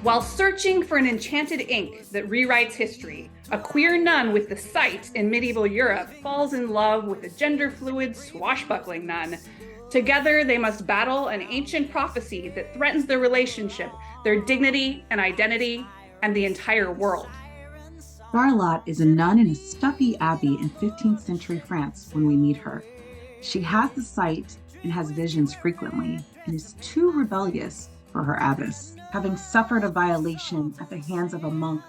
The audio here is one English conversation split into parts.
While searching for an enchanted ink that rewrites history, a queer nun with the sight in medieval Europe falls in love with a genderfluid swashbuckling nun. Together, they must battle an ancient prophecy that threatens their relationship, their dignity and identity, and the entire world. Charlot is a nun in a stuffy abbey in 15th century France when we meet her. She has the sight and has visions frequently and is too rebellious for her abbess. Having suffered a violation at the hands of a monk,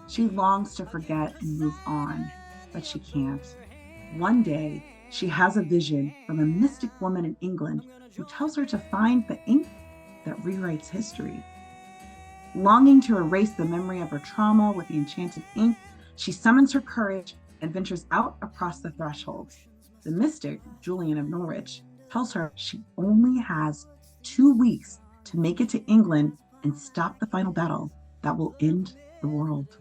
she longs to forget and move on, but she can't. One day, she has a vision from a mystic woman in England who tells her to find the ink that rewrites history. Longing to erase the memory of her trauma with the enchanted ink, she summons her courage and ventures out across the threshold. The mystic, Julian of Norwich, tells her she only has 2 weeks to make it to England and stop the final battle that will end the world.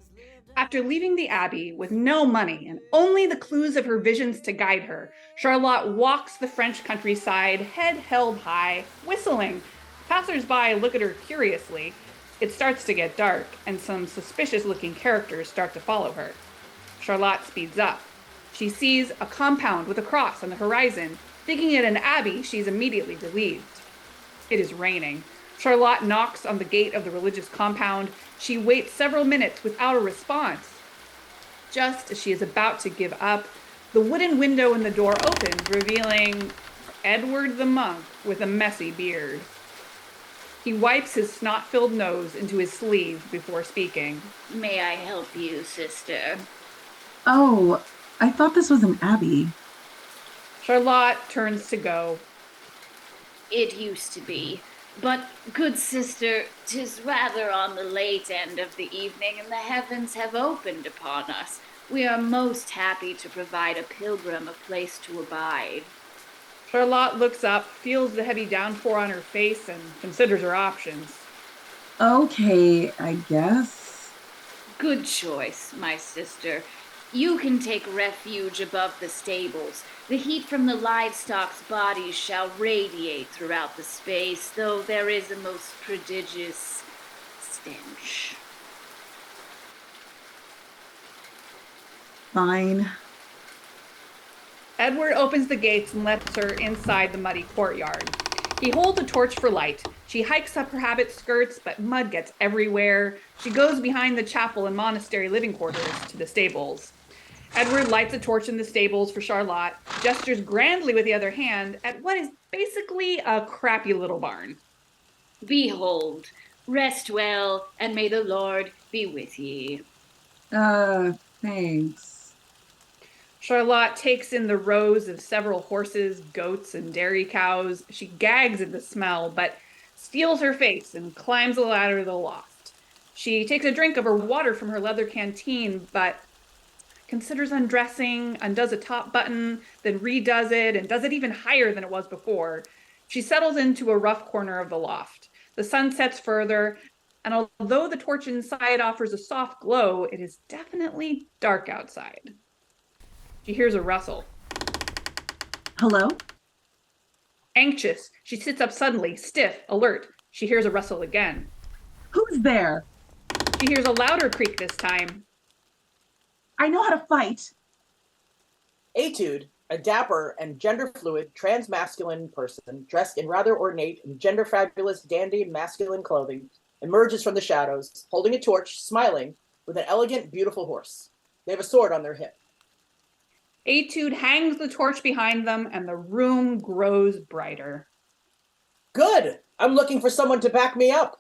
After leaving the abbey with no money and only the clues of her visions to guide her, Charlot walks the French countryside, head held high, whistling. Passers-by look at her curiously. It starts to get dark, and some suspicious-looking characters start to follow her. Charlot speeds up. She sees a compound with a cross on the horizon. Thinking it an abbey, she's immediately relieved. It is raining. Charlot knocks on the gate of the religious compound. She waits several minutes without a response. Just as she is about to give up, the wooden window in the door opens, revealing Edward the monk with a messy beard. He wipes his snot-filled nose into his sleeve before speaking. May I help you, sister? Oh, I thought this was an abbey. Charlot turns to go. It used to be. But, good sister, 'tis rather on the late end of the evening, and the heavens have opened upon us. We are most happy to provide a pilgrim a place to abide. Charlot looks up, feels the heavy downpour on her face, and considers her options. Okay, I guess. Good choice, my sister. You can take refuge above the stables. The heat from the livestock's bodies shall radiate throughout the space, though there is a most prodigious stench. Fine. Edward opens the gates and lets her inside the muddy courtyard. He holds a torch for light. She hikes up her habit skirts, but mud gets everywhere. She goes behind the chapel and monastery living quarters to the stables. Edward lights a torch in the stables for Charlot, gestures grandly with the other hand at what is basically a crappy little barn. Behold, rest well, and may the Lord be with ye. Thanks. Charlot takes in the rows of several horses, goats, and dairy cows. She gags at the smell, but steels her face and climbs the ladder to the loft. She takes a drink of her water from her leather canteen, but considers undressing, undoes a top button, then redoes it, and does it even higher than it was before. She settles into a rough corner of the loft. The sun sets further, and although the torch inside offers a soft glow, it is definitely dark outside. She hears a rustle. Hello? Anxious, she sits up suddenly, stiff, alert. She hears a rustle again. Who's there? She hears a louder creak this time. I know how to fight. Etude, a dapper and gender-fluid trans-masculine person dressed in rather ornate and gender-fabulous dandy masculine clothing, emerges from the shadows, holding a torch, smiling, with an elegant, beautiful horse. They have a sword on their hip. Etude hangs the torch behind them, and the room grows brighter. Good! I'm looking for someone to back me up.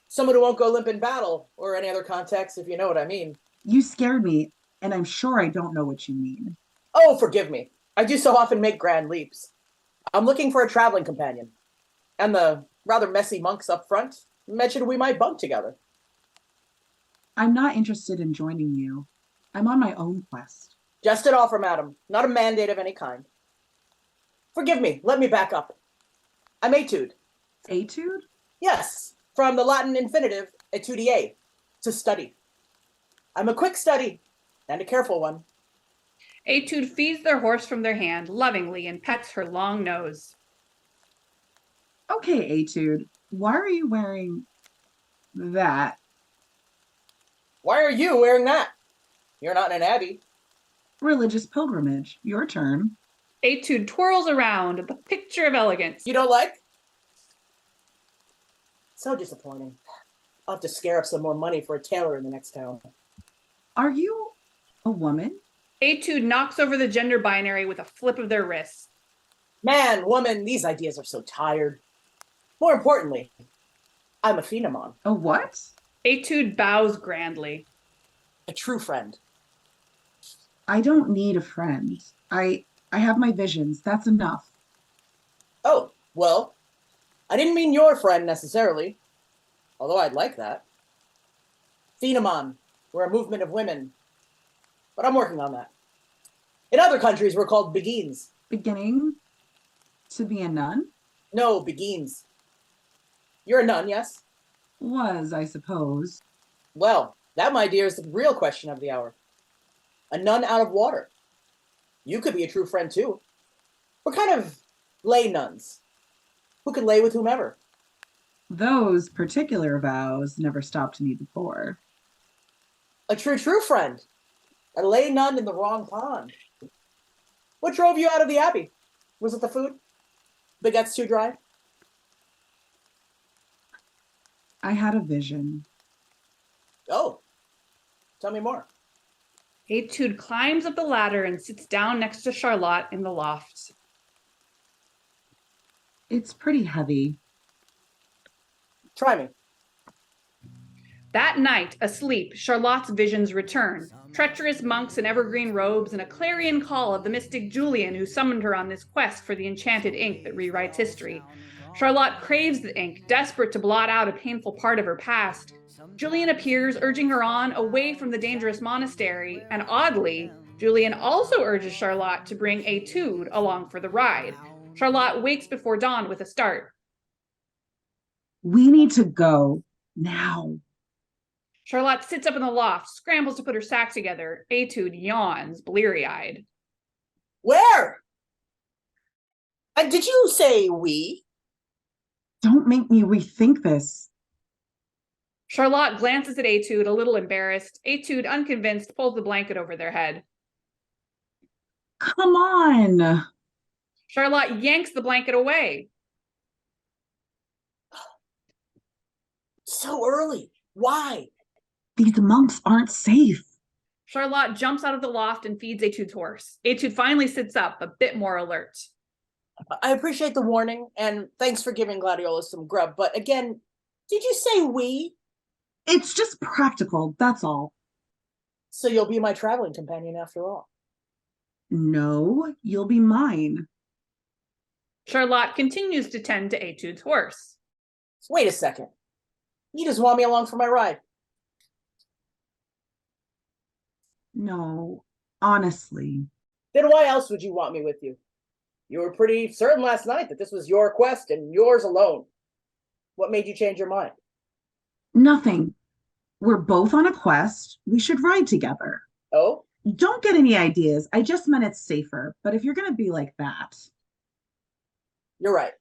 Someone who won't go limp in battle, or any other context, if you know what I mean. You scared me, and I'm sure I don't know what you mean. Oh, forgive me. I do so often make grand leaps. I'm looking for a traveling companion. And the rather messy monks up front mentioned we might bunk together. I'm not interested in joining you. I'm on my own quest. Just an offer, madam, not a mandate of any kind. Forgive me, let me back up. I'm Etude. Etude? Yes, from the Latin infinitive etudier, to study. I'm a quick study, and a careful one. Etude feeds their horse from their hand lovingly and pets her long nose. Okay, Etude, why are you wearing that? Why are you wearing that? You're not in an abbey. Religious pilgrimage. Your turn. Etude twirls around, the picture of elegance. You don't like? So disappointing. I'll have to scare up some more money for a tailor in the next town. Are you a woman? Etude knocks over the gender binary with a flip of their wrists. Man, woman, these ideas are so tired. More importantly, I'm a phenomon. A what? Etude bows grandly. A true friend. I don't need a friend. I have my visions. That's enough. Oh, well, I didn't mean your friend necessarily, although I'd like that. Phenomon, we're a movement of women, but I'm working on that. In other countries, we're called beguines. Beginning to be a nun? No, beguines. You're a nun, yes? Was, I suppose. Well, that, my dear, is the real question of the hour. A nun out of water. You could be a true friend, too. We're kind of lay nuns, who can lay with whomever. Those particular vows never stopped me before. A true friend. A lay nun in the wrong pond. What drove you out of the abbey? Was it the food? Baguettes too dry? I had a vision. Oh, tell me more. Etude climbs up the ladder and sits down next to Charlot in the loft. It's pretty heavy. Try me. That night, asleep, Charlot's visions return. Treacherous monks in evergreen robes and a clarion call of the mystic Julian who summoned her on this quest for the enchanted ink that rewrites history. Charlot craves the ink, desperate to blot out a painful part of her past. Julian appears, urging her on, away from the dangerous monastery, and oddly, Julian also urges Charlot to bring Etude along for the ride. Charlot wakes before dawn with a start. We need to go now. Charlot sits up in the loft, scrambles to put her sack together. Etude yawns, bleary-eyed. Where? And did you say we? Don't make me rethink this. Charlot glances at Etude, a little embarrassed. Etude, unconvinced, pulls the blanket over their head. Come on. Charlot yanks the blanket away. So early. Why? These monks aren't safe. Charlot jumps out of the loft and feeds Etude's horse. Etude finally sits up, a bit more alert. I appreciate the warning, and thanks for giving Gladiola some grub, but again, did you say we? It's just practical, that's all. So you'll be my traveling companion after all. No, you'll be mine. Charlot continues to tend to Etude's horse. Wait a second. You just want me along for my ride. No, honestly. Then why else would you want me with you? You were pretty certain last night that this was your quest and yours alone. What made you change your mind? Nothing. We're both on a quest. We should ride together. Oh? Don't get any ideas. I just meant it's safer. But if you're going to be like that. You're right.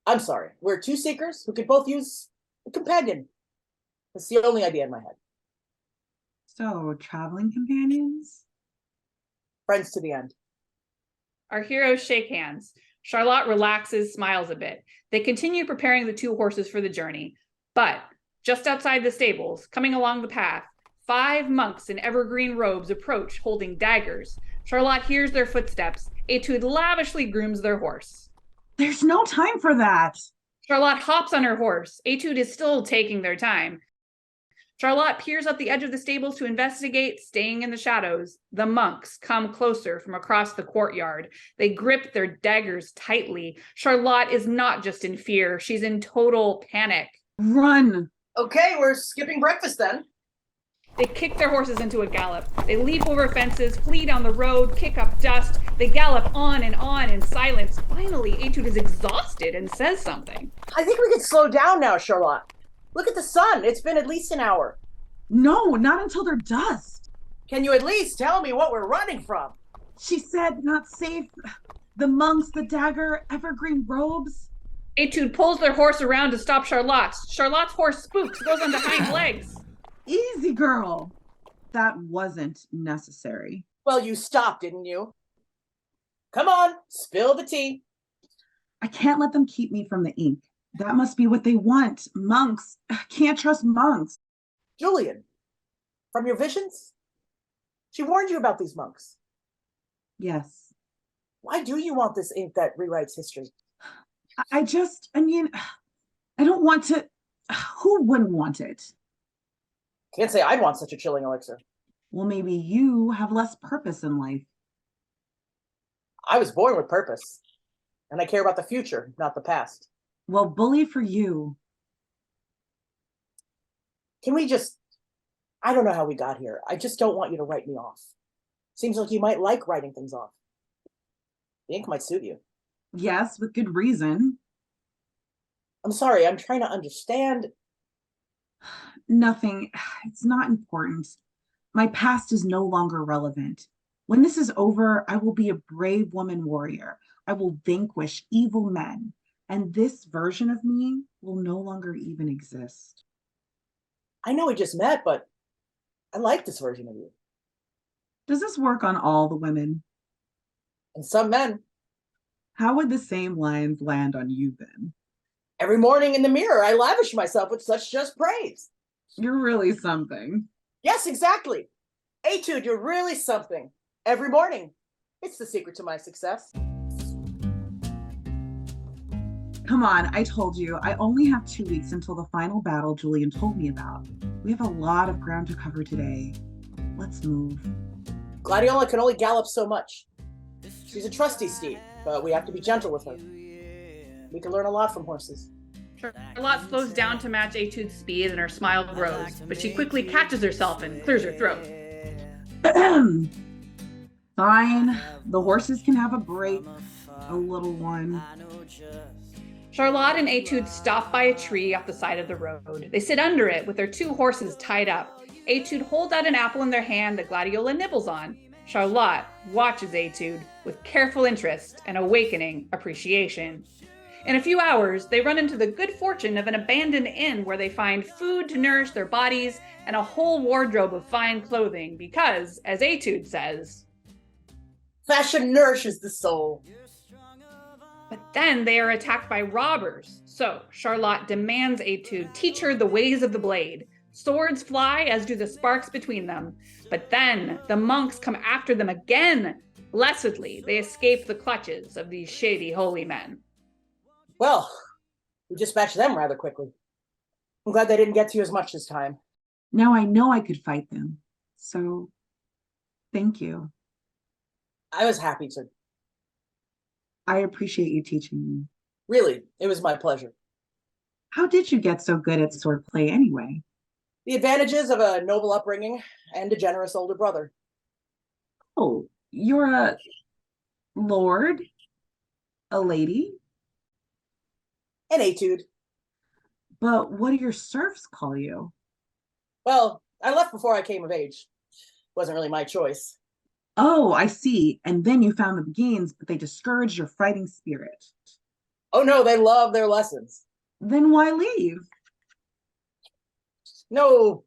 I'm sorry. We're two seekers who could both use a companion. That's the only idea in my head. So, traveling companions? Friends to the end. Our heroes shake hands. Charlot relaxes, smiles a bit. They continue preparing the two horses for the journey. But just outside the stables, coming along the path, 5 monks in evergreen robes approach holding daggers. Charlot hears their footsteps. Etude lavishly grooms their horse. There's no time for that. Charlot hops on her horse. Etude is still taking their time. Charlot peers up the edge of the stables to investigate, staying in the shadows. The monks come closer from across the courtyard. They grip their daggers tightly. Charlot is not just in fear, she's in total panic. Run. Okay, we're skipping breakfast then. They kick their horses into a gallop. They leap over fences, flee down the road, kick up dust. They gallop on in silence. Finally, Etude is exhausted and says something. I think we could slow down now, Charlot. Look at the sun. It's been at least an hour. No, not until they're dust. Can you at least tell me what we're running from? She said not safe. The monks, the dagger, evergreen robes. Etude pulls their horse around to stop Charlot's. Charlot's horse spooks, goes on to hind legs. Easy, girl. That wasn't necessary. Well, you stopped, didn't you? Come on, spill the tea. I can't let them keep me from the ink. That must be what they want. Monks. I can't trust monks. Julian, from your visions? She warned you about these monks. Yes. Why do you want this ink that rewrites history? I don't want to. Who wouldn't want it? Can't say I'd want such a chilling elixir. Well, maybe you have less purpose in life. I was born with purpose, and I care about the future, not the past. Well, bully for you. Can we just... I don't know how we got here. I just don't want you to write me off. Seems like you might like writing things off. The ink might suit you. Yes, with good reason. I'm sorry, I'm trying to understand. Nothing. It's not important. My past is no longer relevant. When this is over, I will be a brave woman warrior. I will vanquish evil men. And this version of me will no longer even exist. I know we just met, but I like this version of you. Does this work on all the women? And some men. How would the same lines land on you then? Every morning in the mirror, I lavish myself with such just praise. You're really something. Yes, exactly. Etude, you're really something. Every morning. It's the secret to my success. Come on, I told you, I only have 2 weeks until the final battle Julian told me about. We have a lot of ground to cover today. Let's move. Gladiola can only gallop so much. She's a trusty steed, but we have to be gentle with her. We can learn a lot from horses. Charlot slows down to match Etude's speed and her smile grows, but she quickly catches herself and clears her throat. Fine. The horses can have a break. A little one. Charlot and Etude stop by a tree off the side of the road. They sit under it with their 2 horses tied up. Etude holds out an apple in their hand that Gladiola nibbles on. Charlot watches Etude with careful interest and awakening appreciation. In a few hours, they run into the good fortune of an abandoned inn where they find food to nourish their bodies and a whole wardrobe of fine clothing because, as Etude says, fashion nourishes the soul. But then they are attacked by robbers. So Charlot demands Etude teach her the ways of the blade. Swords fly, as do the sparks between them. But then the monks come after them again. Blessedly, they escape the clutches of these shady holy men. Well, we dispatched them rather quickly. I'm glad they didn't get to you as much this time. Now I know I could fight them. So, thank you. I was happy to. I appreciate you teaching me. Really, it was my pleasure. How did you get so good at swordplay anyway? The advantages of a noble upbringing and a generous older brother. Oh, you're a lord? A lady? An etude. But what do your serfs call you? Well, I left before I came of age. Wasn't really my choice. Oh, I see. And then you found the gains, but they discouraged your fighting spirit. Oh no, they love their lessons. Then why leave? No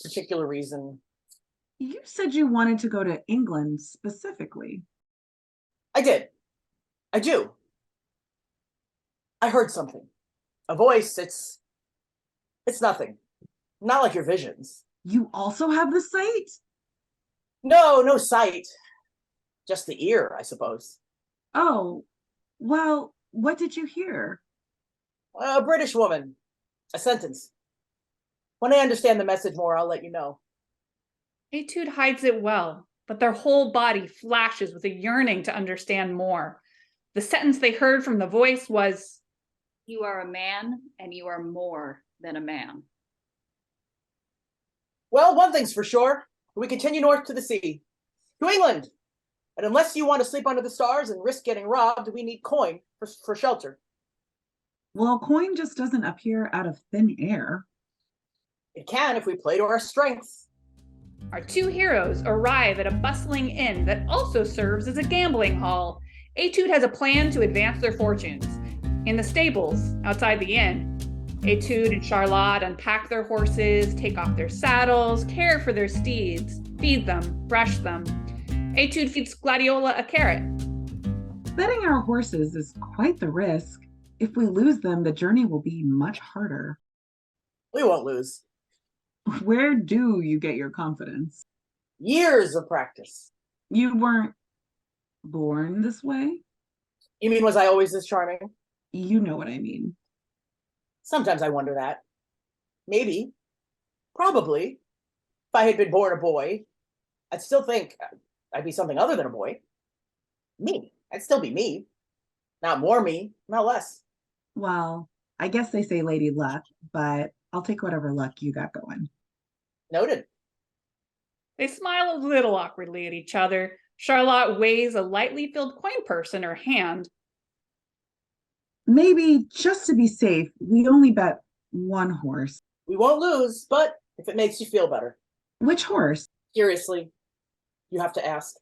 particular reason. You said you wanted to go to England specifically. I did. I do. I heard something. A voice, it's nothing. Not like your visions. You also have the sight? No sight. Just the ear, I suppose. Oh, well, what did you hear? A British woman. A sentence. When I understand the message more, I'll let you know. Etude hides it well, but their whole body flashes with a yearning to understand more. The sentence they heard from the voice was, "You are a man, and you are more than a man." Well, one thing's for sure. We continue north to the sea. To England. And unless you want to sleep under the stars and risk getting robbed, we need coin for shelter. Well, coin just doesn't appear out of thin air. It can if we play to our strengths. Our 2 heroes arrive at a bustling inn that also serves as a gambling hall. Etude has a plan to advance their fortunes. In the stables, outside the inn, Etude and Charlot unpack their horses, take off their saddles, care for their steeds, feed them, brush them. Etude feeds Gladiola a carrot. Betting our horses is quite the risk. If we lose them, the journey will be much harder. We won't lose. Where do you get your confidence? Years of practice. You weren't born this way? You mean, was I always this charming? You know what I mean. Sometimes I wonder that. Maybe. Probably. If I had been born a boy, I'd still think I'd be something other than a boy. Me. I'd still be me. Not more me, not less. Well, I guess they say Lady Luck, but I'll take whatever luck you got going. Noted. They smile a little awkwardly at each other. Charlot weighs a lightly filled coin purse in her hand. Maybe just to be safe, we only bet one horse. We won't lose, but if it makes you feel better. Which horse? Seriously, you have to ask.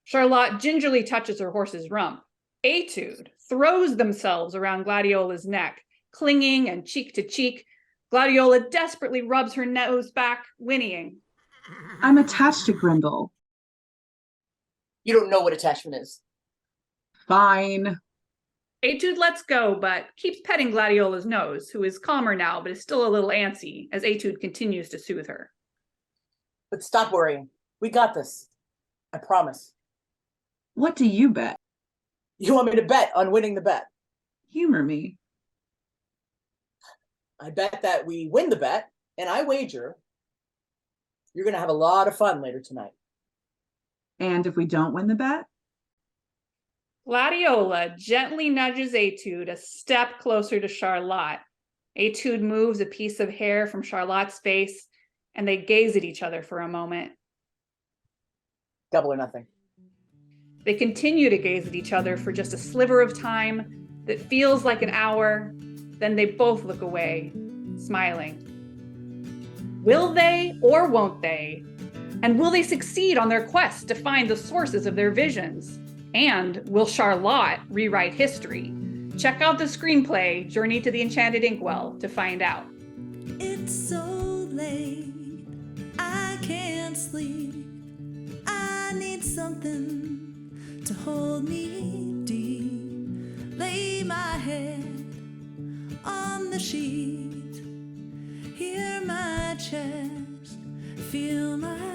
Charlot gingerly touches her horse's rump. Etude throws themselves around Gladiola's neck, clinging and cheek to cheek. Gladiola desperately rubs her nose back, whinnying. I'm attached to Grindel. You don't know what attachment is. Fine. Etude lets go, but keeps petting Gladiola's nose, who is calmer now, but is still a little antsy, as Etude continues to soothe her. But stop worrying. We got this. I promise. What do you bet? You want me to bet on winning the bet? Humor me. I bet that we win the bet, and I wager you're going to have a lot of fun later tonight. And if we don't win the bet? Gladiola gently nudges Etude a step closer to Charlot. Etude moves a piece of hair from Charlot's face, and they gaze at each other for a moment. Double or nothing. They continue to gaze at each other for just a sliver of time that feels like an hour. Then they both look away, smiling. Will they or won't they? And will they succeed on their quest to find the sources of their visions? And will Charlot rewrite history? Check out the screenplay, Journey to the Enchanted Inkwell, to find out. It's so late, I can't sleep. I need something to hold me deep. Lay my head on the sheet, hear my chest, feel my